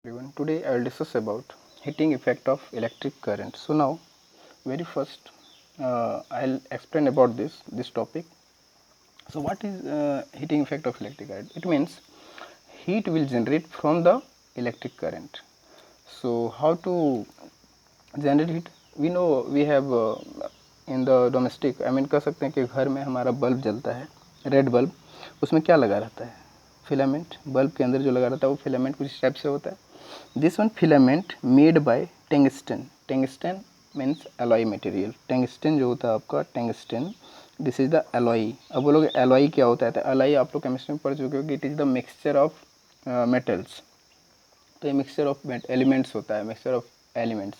Everyone, today I will discuss about heating effect of electric current. So now, very first, I'll explain about this topic. So what is heating effect of electric current? It means heat will generate from the electric current. So how to generate heat? We know we have in the domestic, I mean कह सकते हैं कि घर में हमारा bulb जलता है, red bulb, उसमें क्या लगा रहता है? फिलामेंट. बल्ब के अंदर जो लगा रहता है वो फिलामेंट कुछ इस टाइप से होता है. This one filament made by tungsten. Tungsten means alloy material. Tungsten जो होता है आपका tungsten, this is the alloy. अब बोलोगे एलॉय क्या होता है? तो एलॉय आप लोग केमिस्ट्री में पढ़ चुके हो कि it is the mixture of metals. तो ये मिक्सचर ऑफ एलिमेंट्स होता है, मिक्सचर ऑफ एलिमेंट्स.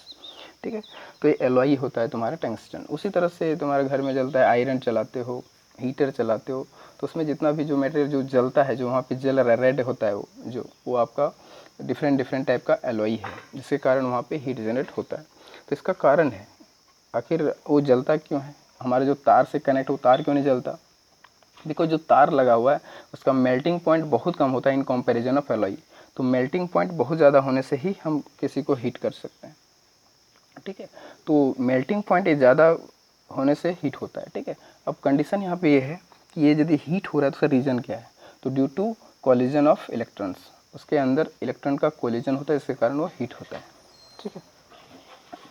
ठीक है, तो ये एलॉय होता है तुम्हारा टंगस्टन. उसी तरह से तुम्हारे घर में जलता है, आयरन चलाते हो, हीटर चलाते हो, तो उसमें जितना भी जो मटेरियल जो जलता है, जो वहाँ पे जल रहा है, रेड होता है वो आपका डिफरेंट टाइप का एलॉय है, जिसके कारण वहाँ पे हीट जनरेट होता है. तो इसका कारण है, आखिर वो जलता क्यों है? हमारे जो तार से कनेक्ट हो, तार क्यों नहीं जलता? देखो, जो तार लगा हुआ है उसका मेल्टिंग पॉइंट बहुत कम होता है इन कंपैरिजन ऑफ एलॉय. तो मेल्टिंग पॉइंट बहुत ज़्यादा होने से ही हम किसी को हीट कर सकते हैं. ठीक है, तो मेल्टिंग पॉइंट ये ज़्यादा होने से हीट होता है. ठीक है, अब कंडीशन यहाँ पे ये है कि ये यदि हीट हो रहा है तो उसका रीज़न क्या है? तो due to collision of electrons, उसके अंदर इलेक्ट्रॉन का कोलिजन होता है, इसके कारण वो हीट होता है. ठीक है,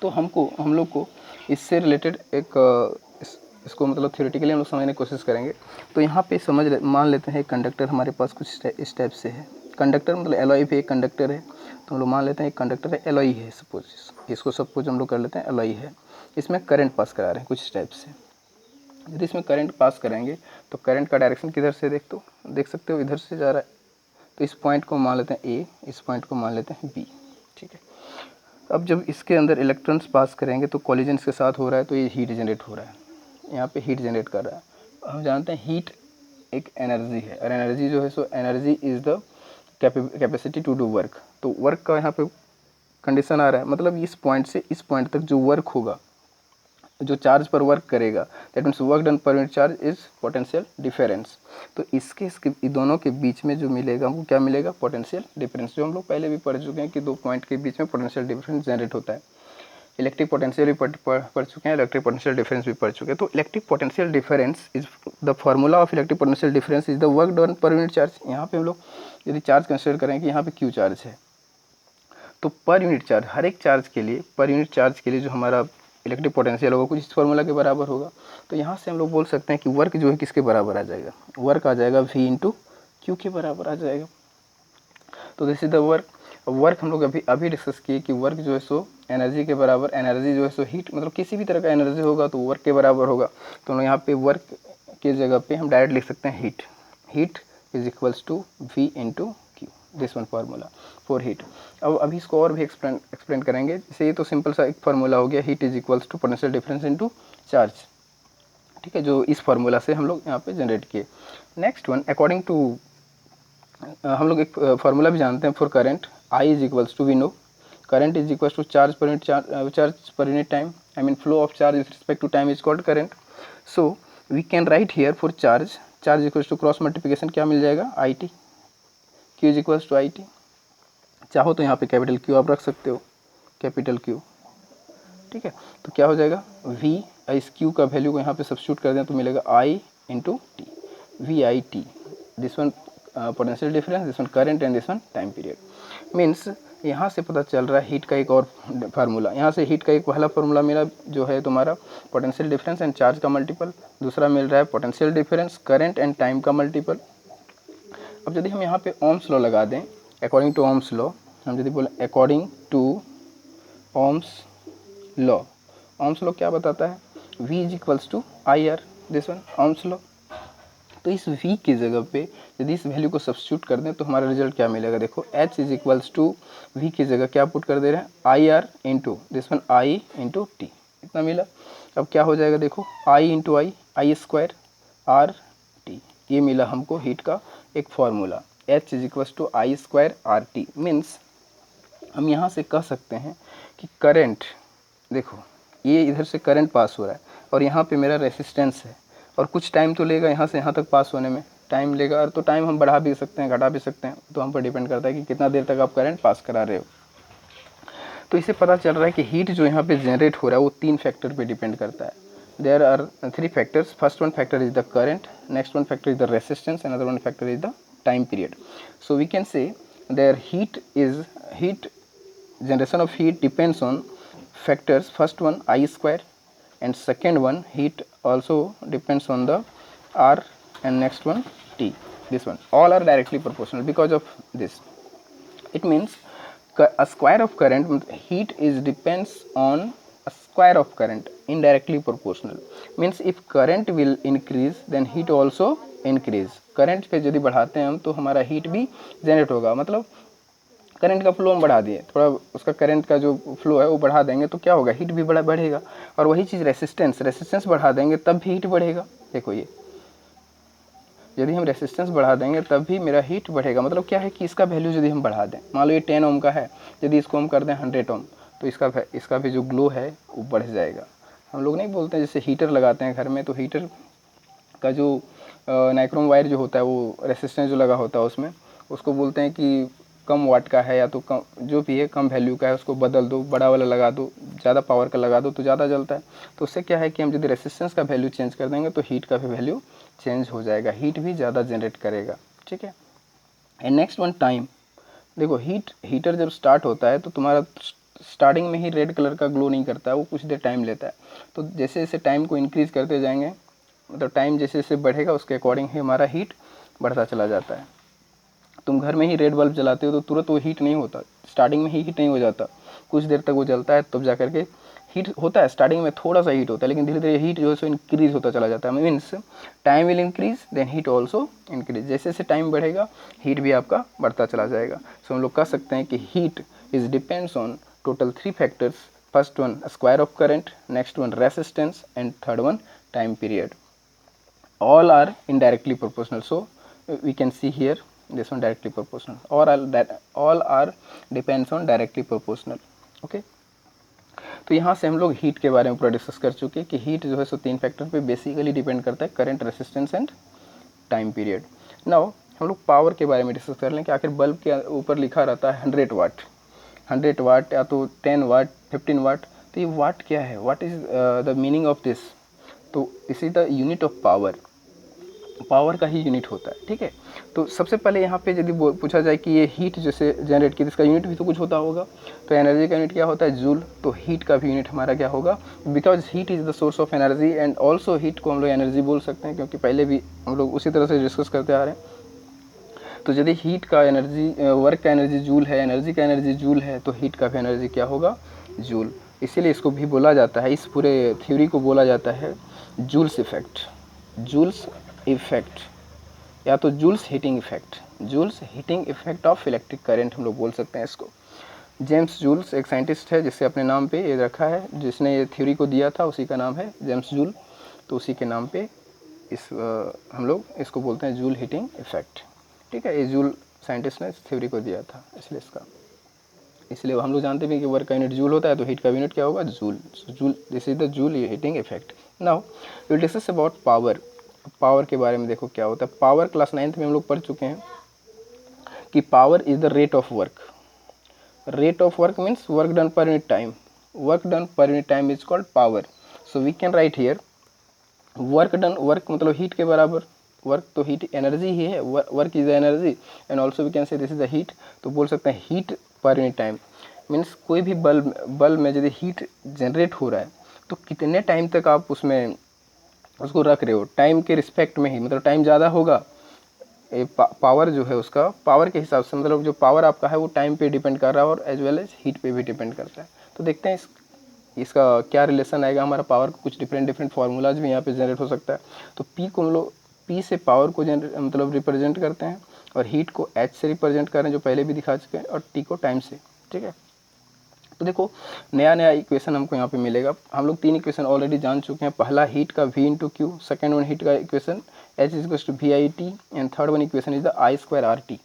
तो हम लोग को इससे रिलेटेड इसको मतलब थ्योरेटिकली हम लोग समझने की कोशिश करेंगे. तो यहाँ पे मान लेते हैं एक कंडक्टर हमारे पास कुछ इस टाइप से है. कंडक्टर मतलब एलॉय भी एक कंडक्टर है. तो हम लोग मान लेते हैं एक कंडक्टर है, एलॉय है सपोज. इसको सपोज हम लोग कर लेते हैं एलॉय है. इसमें करंट पास करा रहे हैं कुछ इस टाइप से. यदि इसमें करंट पास करेंगे तो करंट का डायरेक्शन किधर से देख सकते हो, इधर से जा रहा है. तो इस पॉइंट को मान लेते हैं ए, इस पॉइंट को मान लेते हैं बी. ठीक है, अब जब इसके अंदर इलेक्ट्रॉन्स पास करेंगे तो कॉलिजन के साथ हो रहा है, तो ये हीट जनरेट हो रहा है, यहाँ पे हीट जनरेट कर रहा है. हम जानते हैं हीट एक एनर्जी है, और एनर्जी जो है so energy is the capacity to do work. तो वर्क का यहाँ पे कंडीशन आ रहा है, मतलब इस पॉइंट से इस पॉइंट तक जो वर्क होगा, जो चार्ज पर वर्क करेगा, that means work done per unit charge is potential difference. तो इसके दोनों के बीच में जो मिलेगा हमको क्या मिलेगा? पोटेंशियल डिफरेंस, जो हम लोग पहले भी पढ़ चुके हैं कि दो पॉइंट के बीच में पोटेंशियल डिफरेंस जनरेट होता है. इलेक्ट्रिक पोटेंशियल भी पढ़ चुके हैं, इलेक्ट्रिक पोटेंशियल डिफरेंस भी पढ़ चुके हैं. तो electric potential difference is the formula of electric potential difference is the work done per unit charge. यहाँ पे हम लोग यदि चार्ज कंसिडर करें कि यहाँ पे क्यू चार्ज है, तो पर यूनिट चार्ज, हर एक चार्ज के लिए, पर यूनिट चार्ज के लिए जो हमारा इलेक्ट्रिक पोटेंशियल होगा कुछ इस फार्मूला के बराबर होगा. तो यहाँ से हम लोग बोल सकते हैं कि वर्क जो है किसके बराबर आ जाएगा? वर्क आ जाएगा V इंटू क्यू के बराबर आ जाएगा. तो this is the work. Work हम लोग अभी डिस्कस किए कि वर्क जो है सो एनर्जी के बराबर, एनर्जी जो है सो हीट, मतलब किसी भी तरह का एनर्जी होगा तो वर्क के बराबर होगा. तो हम लोग यहाँ पे वर्क के जगह पे हम डायरेक्ट लिख सकते हैं heat. Heat is equals to V into Q, this one formula for heat. अब अभी इसको और भी एक्सप्लेन करेंगे. जैसे ये तो सिंपल सा एक फार्मूला हो गया, heat is equals to potential difference into charge. ठीक है, जो इस फार्मूला से हम लोग यहाँ पे जनरेट किए. नेक्स्ट वन, अकॉर्डिंग टू हम लोग एक फार्मूला भी जानते हैं for current. I is equals to, we know current is equals to charge per unit charge per unit time. I mean flow of charge with respect to time is called current. So we can write here for charge, charge equals to cross multiplication क्या मिल जाएगा? I T. Q is equals to I T. चाहो तो यहाँ पे capital Q आप रख सकते हो, कैपिटल क्यू. ठीक है, तो क्या हो जाएगा? V, इस क्यू का वैल्यू को यहाँ पे सब्स्टिट्यूट कर दें तो मिलेगा I into T, V I T. This one potential difference, this one current and this one time period. Means यहाँ से पता चल रहा है हीट का एक और फार्मूला. यहाँ से हीट का एक पहला फार्मूला मिला जो है तुम्हारा पोटेंशियल डिफरेंस एंड चार्ज का मल्टीपल. दूसरा मिल रहा है potential difference, current and time का मल्टीपल. अब यदि हम यहाँ पे ओम्स लॉ लगा दें, अकॉर्डिंग टू ओम्स लॉ, हम यदि बोले according to Ohm's law, Ohm's law क्या बताता है? V is equals to I R, this one Ohm's law. तो इस V की जगह पे यदि इस वैल्यू को सब्स्टिट्यूट कर दें तो हमारा रिजल्ट क्या मिलेगा? देखो, H is equals to V की जगह क्या पुट कर दे रहे हैं? I R into this one I into T. इतना मिला. अब क्या हो जाएगा? देखो, I into I square R T. ये मिला हमको हीट का एक formula. H is equals to I square R T. Means हम यहाँ से कह सकते हैं कि करंट, देखो ये इधर से करंट पास हो रहा है और यहाँ पे मेरा रेसिस्टेंस है, और कुछ टाइम तो लेगा यहाँ से यहाँ तक पास होने में. टाइम लेगा, तो टाइम हम बढ़ा भी सकते हैं, घटा भी सकते हैं, तो हम पर डिपेंड करता है कि कितना देर तक आप करंट पास करा रहे हो। तो इससे पता चल रहा है कि हीट जो यहाँ पे जनरेट हो रहा है वो 3 फैक्टर पे डिपेंड करता है। There are 3 factors. First one factor is the current, next one factor is the resistance, another one factor is the time period. So we can say their heat generation of heat depends on factors. First one I square, and second one heat also depends on the R, and next one T. This one all are directly proportional. Because of this, it means a square of current, heat is depends on a square of current, indirectly proportional. Means if current will increase, then heat also increase. Current पे यदि बढ़ाते हैं हम तो हमारा heat भी generate होगा। मतलब करंट का फ्लो हम बढ़ा दिए, थोड़ा उसका करंट का जो फ्लो है वो बढ़ा देंगे तो क्या होगा, हीट भी बढ़ेगा। और वही चीज़ रेसिस्टेंस बढ़ा देंगे तब भी हीट बढ़ेगा। देखो ये, यदि हम रेसिस्टेंस बढ़ा देंगे तब भी मेरा हीट बढ़ेगा। मतलब क्या है कि इसका वैल्यू यदि हम बढ़ा दें, मान लो ये 10 ओम का है, यदि इसको हम कर दें 100 ओम, तो इसका भी जो ग्लो है वो बढ़ जाएगा। हम लोग नहीं बोलते हैं जैसे हीटर लगाते हैं घर में, तो हीटर का जो नाइक्रोम वायर जो होता है वो रेसिस्टेंस जो लगा होता है उसमें, उसको बोलते हैं कि कम वाट का है या तो कम जो भी है कम वैल्यू का है, उसको बदल दो, बड़ा वाला लगा दो, ज़्यादा पावर का लगा दो तो ज़्यादा जलता है। तो उससे क्या है कि हम यदि रेसिस्टेंस का वैल्यू चेंज कर देंगे तो हीट का भी वैल्यू चेंज हो जाएगा, हीट भी ज़्यादा जनरेट करेगा। ठीक है। And next one time. देखो हीटर जब स्टार्ट होता है तो तुम्हारा स्टार्टिंग में ही रेड कलर का ग्लो नहीं करता है, वो कुछ देर टाइम लेता है। तो जैसे जैसे टाइम को इंक्रीज़ करते जाएंगे, मतलब टाइम जैसे जैसे बढ़ेगा उसके अकॉर्डिंग ही हमारा हीट बढ़ता चला जाता है। तुम घर में ही रेड बल्ब जलाते हो तो तुरंत वो हीट नहीं होता, स्टार्टिंग में ही हीट नहीं हो जाता, कुछ देर तक वो जलता है तब जा करके हीट होता है। स्टार्टिंग में थोड़ा सा हीट होता है, लेकिन धीरे धीरे हीट जो है सो इंक्रीज होता चला जाता है। Means time will increase then heat also increase. जैसे जैसे टाइम बढ़ेगा हीट भी आपका बढ़ता चला जाएगा। सो हम लोग कह सकते हैं कि heat is depends on total 3 factors. First one square of current, next one resistance, and third one time period. All are indirectly proportional. So we can see here this one directly proportional, or all are depends on directly proportional. Okay. तो यहाँ से हम लोग heat के बारे में पूरा discuss कर चुके हैं कि हीट जो है सो 3 फैक्टर पे बेसिकली डिपेंड करता है, current, resistance and time period. Now हम लोग पावर के बारे में डिस्कस कर लें कि आखिर बल्ब के ऊपर लिखा रहता है 100 वाट या तो 10 वाट 15 वाट. तो ये वाट क्या है, what is the meaning of this? तो इस is the unit of power, power का ही यूनिट होता है. ठीक है. तो सबसे पहले यहाँ पे यदि पूछा जाए कि ये हीट जैसे जनरेट की, इसका यूनिट भी तो कुछ होता होगा. तो एनर्जी का यूनिट क्या होता है, जूल. तो हीट का भी यूनिट हमारा क्या होगा, because heat is the source of energy, and also heat को हम लोग एनर्जी बोल सकते हैं, क्योंकि पहले भी हम लोग उसी तरह से डिस्कस करते आ रहे हैं. तो यदि हीट का एनर्जी, वर्क का एनर्जी जूल है, एनर्जी का एनर्जी जूल है, तो हीट का भी एनर्जी क्या होगा, जूल. इसीलिए इसको भी बोला जाता है, इस पूरे थ्योरी को बोला जाता है जूल्स इफेक्ट. जूल्स इफेक्ट या तो Joule's heating effect, Joule's heating effect of electric current हम लोग बोल सकते हैं इसको. जेम्स जूल्स एक साइंटिस्ट है जिससे अपने नाम पे ये रखा है, जिसने ये थ्योरी को दिया था उसी का नाम है जेम्स जूल. तो उसी के नाम पे हम लोग इसको बोलते हैं जूल हीटिंग इफेक्ट. ठीक है. ये जूल साइंटिस्ट ने इस थ्योरी को दिया था, इसलिए हम लोग जानते भी कि वर्क का यूनिट जूल होता है, तो हीट का यूनिट क्या होगा, joule. Joule, this is the joule heating effect. Now we will discuss about power. Power के बारे में देखो क्या होता है. पावर क्लास 9th में हम लोग पढ़ चुके हैं कि power is the rate of work. Rate of work means work done per unit time. Work done per unit time is called power. So we can write here work done, work मतलब heat के बराबर. Work तो heat energy ही है, work is the energy, and also we can say this is the heat. तो बोल सकते हैं हीट पर यूनिट टाइम. मीन्स कोई भी बल्ब में यदि हीट जनरेट हो रहा है तो कितने टाइम तक आप उसमें उसको रख रहे हो, टाइम के रिस्पेक्ट में ही. मतलब टाइम ज़्यादा होगा, पावर जो है उसका पावर के हिसाब से, मतलब जो पावर आपका है वो टाइम पे डिपेंड कर रहा है और एज वेल एज हीट पे भी डिपेंड करता है. तो देखते हैं इसका क्या रिलेशन आएगा. हमारा पावर को कुछ डिफरेंट फार्मूलाज भी यहाँ पे जनरेट हो सकता है. तो पी को हम लोग पी से पावर को मतलब रिप्रेजेंट करते हैं, और हीट को एच से रिप्रेजेंट कर रहे हैं जो पहले भी दिखा चुके हैं, और टी को टाइम से. ठीक है. तो देखो नया इक्वेशन हमको यहाँ पे मिलेगा. हम लोग 3 इक्वेशन ऑलरेडी जान चुके हैं. पहला हीट का V into Q, second one heat का equation H is equal to VIT, and third one equation is the I square RT.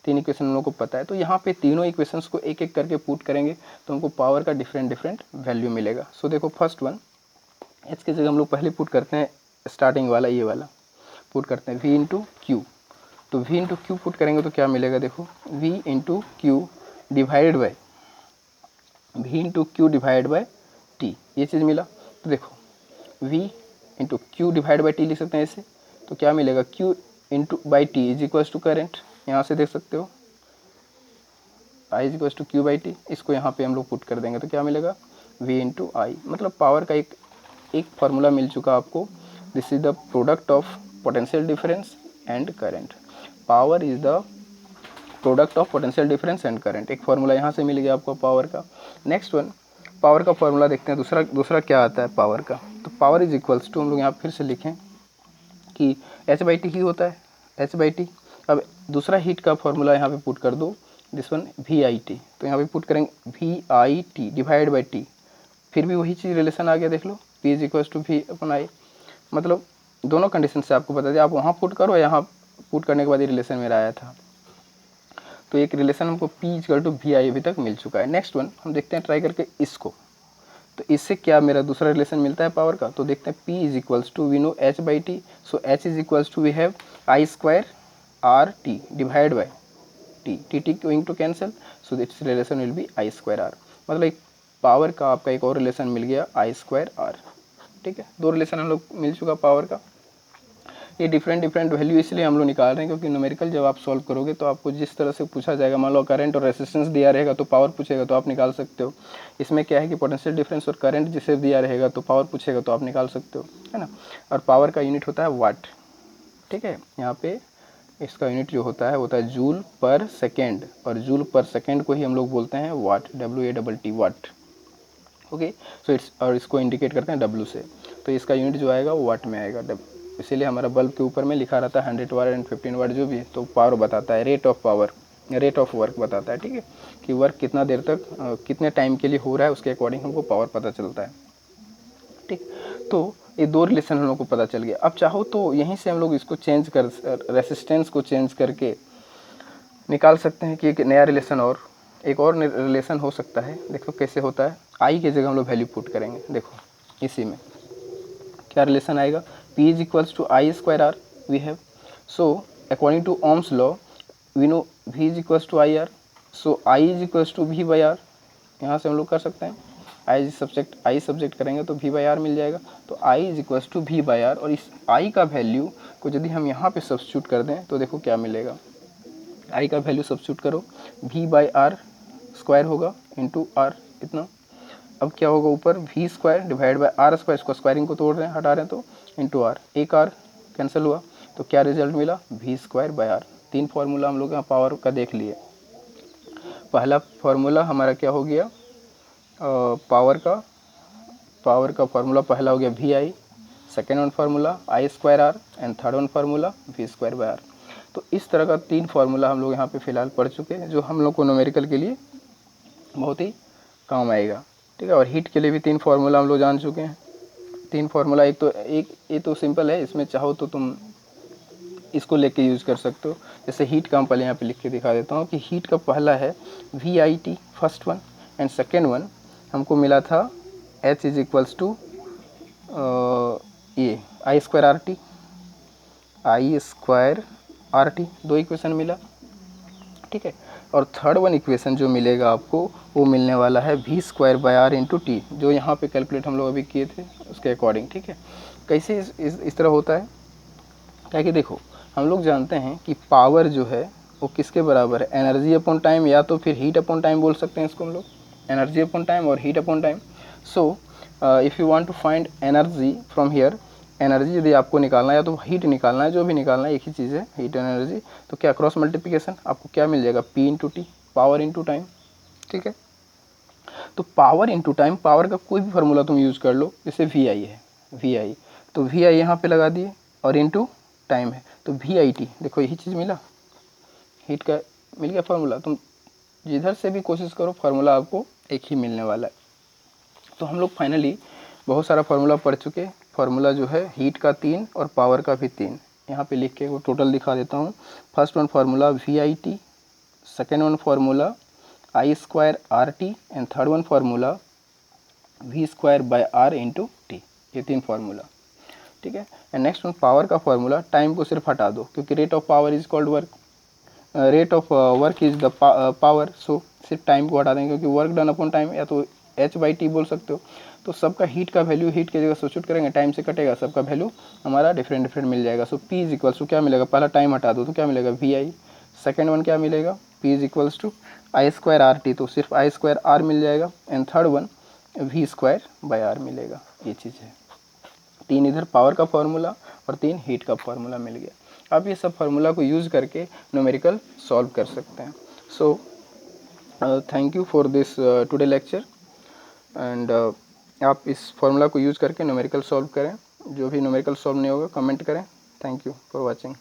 3 equation हम लोग को पता है. तो यहाँ पे तीनों इक्वेशंस को एक एक करके पुट करेंगे तो हमको पावर का डिफरेंट वैल्यू मिलेगा. सो देखो फर्स्ट वन H की जगह हम लोग पहले पुट करते हैं स्टार्टिंग वाला, ये वाला. पुट करते हैं v इंटू क्यू। तो v इंटू क्यू पुट करेंगे तो क्या मिलेगा, देखो v into Q divided by v into Q divide by T, ये चीज़ मिला। तो देखो v into Q divide by T लिख सकते हैं ऐसे, तो क्या मिलेगा q into by T is equals to current, यहाँ से देख सकते हो I is equals to Q by T. इसको यहाँ पे हम लोग पुट कर देंगे तो क्या मिलेगा v इंटू आई। मतलब पावर का एक फार्मूला मिल चुका आपको। This is the product of potential difference and current. Power is the product of potential difference and current, एक फार्मूला यहाँ से मिल गया आपको पावर का। नेक्स्ट वन, पावर का फार्मूला देखते हैं। दूसरा क्या आता है पावर का, तो पावर इज इक्वल्स टू, हम लोग यहाँ फिर से लिखें कि एच बाई टी ही होता है, एच बाई टी। अब दूसरा हीट का फार्मूला यहाँ पे पुट कर दो, this one V I T, तो यहाँ पे पुट करेंगे V I T divide by T, फिर भी वही चीज़ रिलेशन आ गया, देख लो P is equals to V upon I. मतलब दोनों कंडीशन से आपको बता दिया, आप वहाँ पुट करो, यहाँ पुट करने के बाद ये रिलेशन मेरा आया था। तो एक रिलेशन हमको P इक्वल टू वी आई अभी तक मिल चुका है। नेक्स्ट वन हम देखते हैं ट्राई करके इसको, तो इससे क्या मेरा दूसरा रिलेशन मिलता है पावर का, तो देखते हैं P is equals to we know H by T, so H is equals to we have I square R T divide by T, T going to cancel, so this relation will be I square R. मतलब एक power का आपका एक और relation मिल गया आई square are. ठीक है, दो रिलेशन हम लोग मिल चुका पावर का। ये डिफरेंट वैल्यू इसलिए हम लोग निकाल रहे हैं क्योंकि न्यूमेरिकल जब आप सॉल्व करोगे तो आपको जिस तरह से पूछा जाएगा, मान लो करंट और रेजिस्टेंस दिया रहेगा तो पावर पूछेगा तो आप निकाल सकते हो। इसमें क्या है कि पोटेंशियल डिफरेंस और करंट जिसे दिया रहेगा तो पावर पूछेगा तो आप निकाल सकते हो, है ना। और पावर का यूनिट होता है वाट। ठीक है, यहाँ पे इसका यूनिट जो होता है जूल पर सेकेंड, और जूल पर सेकेंड को ही हम लोग बोलते हैं watt, WATT watt. Okay, so it's, और इसको इंडिकेट करते हैं W से, तो इसका यूनिट जो आएगा वो वाट में आएगा। इसीलिए हमारा बल्ब के ऊपर में लिखा रहता है 100 वाट एंड 15 वाट जो भी, तो पावर बताता है, rate of power, rate of work बताता है। ठीक है, कि वर्क कितना देर तक कितने टाइम के लिए हो रहा है, उसके अकॉर्डिंग हमको पावर पता चलता है। ठीक, तो ये दो रिलेशन हम लोग को पता चल गया। अब चाहो तो यहीं से हम लोग इसको चेंज कर, रेसिस्टेंस को चेंज करके निकाल सकते हैं कि एक नया रिलेशन और एक और रिलेशन हो सकता है। देखो कैसे होता है, आई की जगह हम लोग वैल्यू पुट करेंगे। देखो इसी में क्या रिलेशन आएगा, P is equals to I square R we have, so according to Ohm's law we know V is equals to I R, so I is equals to V by R. यहाँ से हम लोग कर सकते हैं, I subject करेंगे तो V by are मिल जाएगा। तो I is equals to V by R, और इस I का वैल्यू को यदि हम यहाँ पे सब्स्टिट्यूट कर दें तो देखो क्या मिलेगा, I का वैल्यू सब्स्टिट्यूट करो, V बाई आर स्क्वायर होगा इंटू आर इतना। अब क्या होगा, ऊपर V square divide by R square, इसको स्क्वायरिंग को तोड़ रहे हैं, हटा रहे हैं, तो इंटू आर, एक आर कैंसिल हुआ, तो क्या रिजल्ट मिला, V स्क्वायर बाई आर। तीन फार्मूला हम लोग यहाँ पावर का देख लिए। पहला फार्मूला हमारा क्या हो गया, पावर का फार्मूला पहला हो गया V I, second one formula I square R, and third one formula V square by R. तो इस तरह का तीन फार्मूला हम लोग यहाँ पे फिलहाल पढ़ चुके हैं, जो हम लोग को न्यूमेरिकल के लिए बहुत ही काम आएगा। ठीक है, और हीट के लिए भी तीन फार्मूला हम लोग जान चुके हैं। तीन फार्मूला, ये तो सिंपल है, इसमें चाहो तो तुम इसको लेके यूज़ कर सकते हो। जैसे हीट का हम पहले यहाँ पे लिख के दिखा देता हूँ कि हीट का पहला है V I T first one, and second one हमको मिला था H इज इक्वल्स टू ये आई स्क्वायर आर टी, दो इक्वेशन मिला। ठीक है, और थर्ड वन इक्वेशन जो मिलेगा आपको वो मिलने वाला है V square by R into T, जो यहाँ पे कैलकुलेट हम लोग अभी किए थे उसके अकॉर्डिंग। ठीक है, कैसे इस तरह होता है, क्या कि देखो हम लोग जानते हैं कि पावर जो है वो किसके बराबर है, एनर्जी अपॉन टाइम, या तो फिर हीट अपॉन टाइम बोल सकते हैं इसको हम लोग, एनर्जी अपॉन टाइम और heat upon time. So if you want to find energy from here, energy यदि आपको निकालना है या तो हीट निकालना है, जो भी निकालना है एक ही चीज़ है, हीट एंड एनर्जी, तो क्या क्रॉस मल्टीप्लिकेशन आपको क्या मिल जाएगा, P into T, power into time. ठीक है, तो पावर इंटू टाइम, पावर का कोई भी फार्मूला तुम यूज़ कर लो, जैसे वी आई है, वी आई, तो वी आई यहाँ पे लगा दिए, और इंटू टाइम है तो वी आई टी, देखो यही चीज़ मिला, हीट का मिल गया फार्मूला। तुम जिधर से भी कोशिश करो फार्मूला आपको एक ही मिलने वाला है। तो हम लोग फाइनली बहुत सारा फार्मूला पढ़ चुके। फार्मूला जो है हीट का 3 और पावर का भी 3, यहाँ पे लिख के वो टोटल दिखा देता हूँ। First one formula V I T, second one formula I square R T, and third one formula V square by R into T, ये तीन फार्मूला। ठीक है। एंड नेक्स्ट वन पावर का फॉर्मूला, टाइम को सिर्फ हटा दो क्योंकि rate of power is called work, rate of work is the power, so सिर्फ टाइम को हटा देंगे क्योंकि वर्क डन अपॉन टाइम या तो h/t बोल सकते हो। तो सबका हीट का वैल्यू हीट की जगह सब्स्टिट्यूट करेंगे, टाइम से कटेगा, सबका वैल्यू हमारा डिफरेंट डिफरेंट मिल जाएगा। सो P इज इक्वल्स टू क्या मिलेगा, पहला टाइम हटा दो तो क्या मिलेगा VI, सेकेंड वन क्या मिलेगा P is equals to I²RT, तो सिर्फ I²R मिल जाएगा। एंड थर्ड वन V²/R मिलेगा। ये चीज़ है, 3 इधर पावर का फॉर्मूला और 3 हीट का फॉर्मूला मिल गया। आप ये सब फार्मूला को यूज़ करके न्यूमेरिकल सॉल्व कर सकते हैं। So thank you for this today lecture. And आप इस फार्मूला को यूज़ करके न्यूमेरिकल सॉल्व करें। जो भी न्यूमेरिकल सॉल्व नहीं होगा कमेंट करें। Thank you for watching.